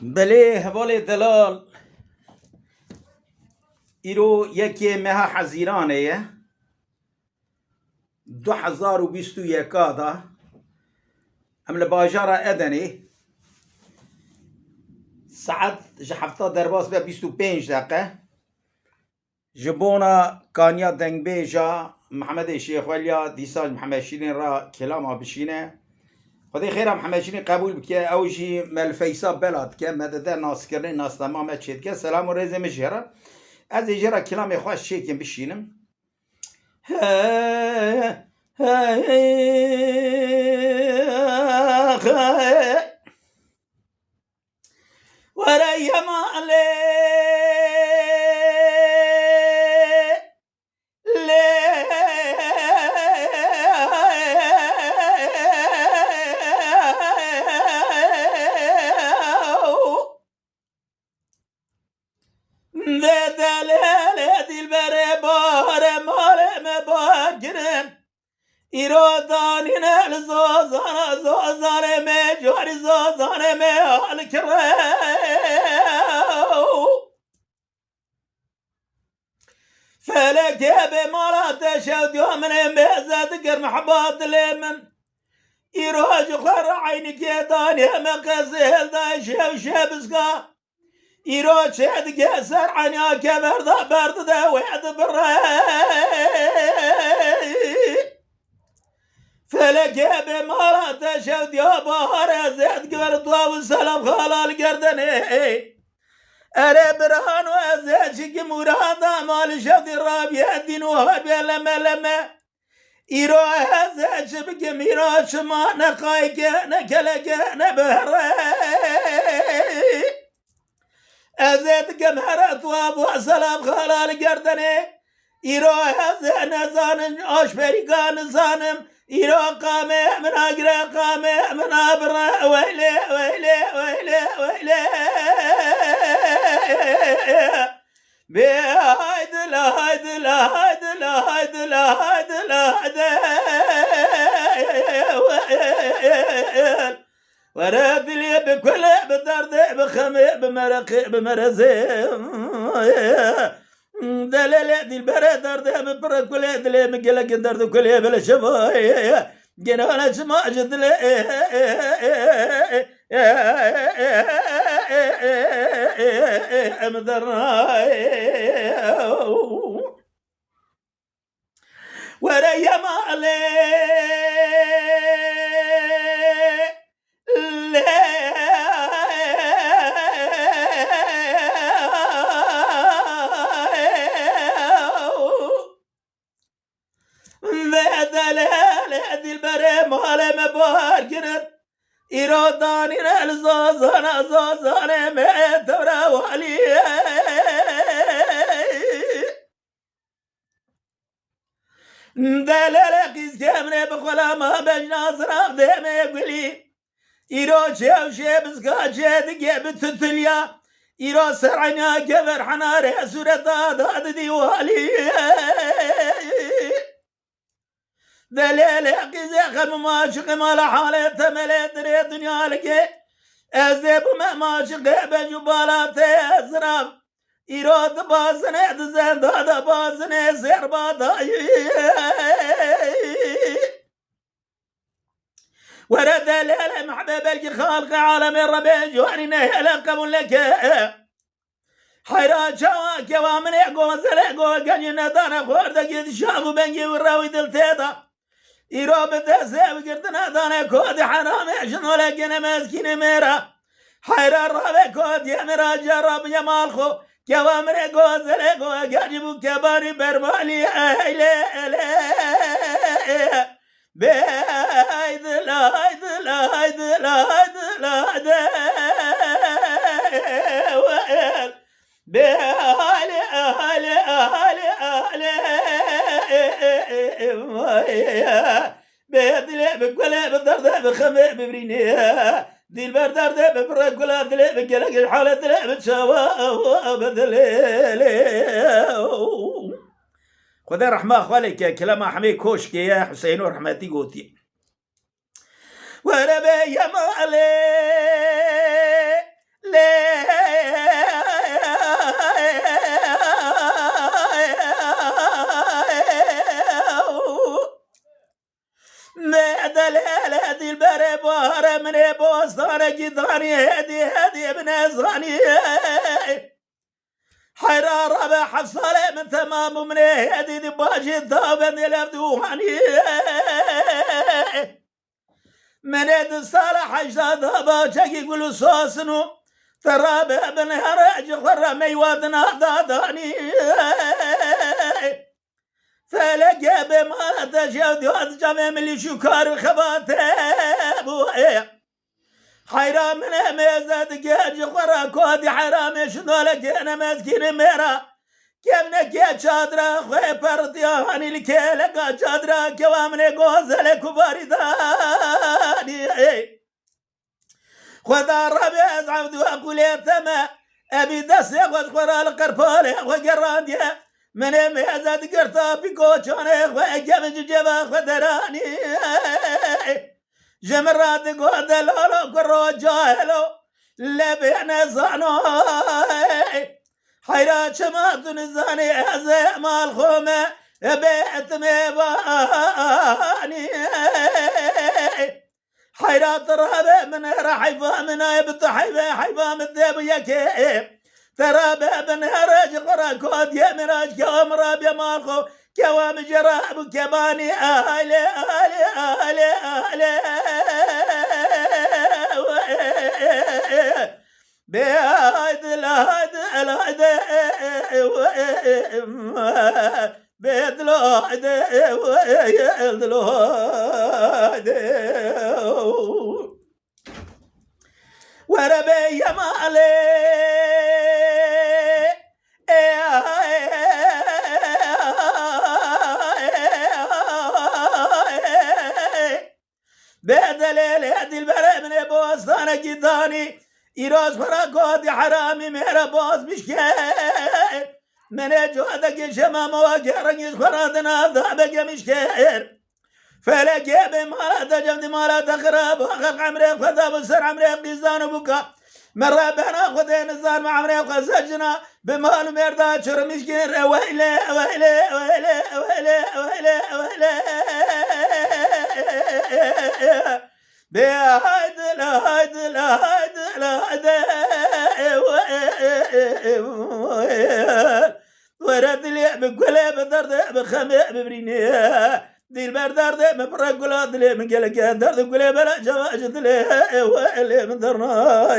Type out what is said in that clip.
بله حوال دلال ایرو یکی ماه حزیرانه 2021 دا ام لباجارة ادنی ساعت جحفتا درباس به 25 دقیقه جبونا کانیا دنگ بیجا محمد شیخ ولیا دیساج محمد شیرین را کلاما بشینه خدای خیره محمد شیرین قبول بکه اوجی ملفیسا بلاد که مدده ناس کردن ناس تمام چید که سلام و رزه مجهره از اجرا کلام خواه شیکم بشینم ورای ماله إيرادانين زوزان مجوار زوزان الكرو فلك بمرات شود يوم من بيزاد قرم حبات لمن يروج خر عينك يا داني مقزل دا شبسكا يروج شد قسر عنيا كبرد برد دا وعد فلك بمرات شود يا بهار زيد قبرد والسلام خلال قردني أري برهان وزيج مرادا مال شد الرابع دين وهاب لما إيرو هزيج بكميرا شما نقايك نكلك نبهر أزيد كمهرات وابو سلام خلال قردني إيرو هزي نزان أشبريكان زانم إيرو قامي من أقرأ قامي من أبرا ويلي ويلي ويلي ويلي بهايد لايد لايد لايد لايد لايد ورد لي بكل بدرد بخمي بمرقي بمرزي دلال دي البرد درد ببرد كل دلي مقلق درد كل بلا شفاي جنانا شما جدلي وريا مالي دي البري مالي مباركنا إيراداني الزازانا زازانا ميتورا والي دلالة قيس كامنة بخلا ما بجنا صراف ديما يقولي إيرو شاو شابس قاجة دقيا بتتليا إيرو سرعنا كبر حناري سورة داد ديوالي دلالة قيس خم ماشق مال حالة تملي دري دنيا لكي أزيب ماشق بجبالات أسراف إيراد بازنه دزن دادا بازنه سر باداي ورد ليلة محبب الخالق عالم الربي جوارنا هلا قبل لك حيران شواك وامن يقوم زلقوا قنينا دانا خوردا قد شافوا بنجي وراوي دلتيدا إيرو بدسي وقردنا دانا كود حرام يشنو لكنا ماسكين ميرا حيران رابي كود يمرا جرب يمالخو كوامر غوزل غو غاجبو كباري برمالي ايله بيد لايد لايد لايد لايد بيالي اهلي اهلي اهلي بيد لي بقول بدرد بخمي ببريني دي البردار ده بفرق ولا دلي بقلق الحالة دلي بتشاوا بدلي خدا رحمة خالك كلام حمي كوشكي يا حسين ورحمتي قوتي وربي يا مالي ورا من بوستانه قداني هدي ابن زغاني حيرا ربع حصالي من تمام من هدي دباجي الثوبن الابدواني من يد الصالح اجداد باجي يقولوا صوصنو ترابع بن هرج خرا ميوادنا داداني فلقى بما تجاود يوز جمع ملي شكار خباته حيرام من ميزاد جاج خرا كودي حرام شنو لك انا مسكين ميرا كم نكي شادرا خوي بردياني لكي لقا شادرا كوامني غوزل كبارداني خدا ربي ازعود واقول يتما ابي دسي خرا القربالي وقرانديه من ميزاد قرطا بيكوشاني خوي جمج جبا خدراني جمرات قود لولو قرو جاهلو لبينا زانو حيرات شمات نزاني ازي مال خومه بيت ميباني حيرات رهبه من رحيفه من يبط حيفه مذيب يكيب ترابه من هرج قرا كود يمراج كوام رابي مالخو كوام جراب كباني اهلي اهلي اهلي اهلي بيد الهد الهد بيد الهد الهد وربي يا مالي بعد ليل هدي البرق من بوستانه قداني إيراز فراقودي حرامي مهرا بوز مشكير من جودك شمام وقرنيش فرادنا ذهبك مشكير فلقي بمالا تجمد مالا تخرب وخلق عمري خذا بسر عمري قيزان وبكا مرة بنا خذين الزار مع عمري وخزجنا بمال مردا شر مشكير ويلي ويلي ويلي ويلي ويلي ويلي بهايد الهايد الهايد الهايد ورد لي بقولي بدرد بخمي ببريني دي البردرد مبرقلات لي من قلق درد قولي بلا جواجد لي ويلي من درنا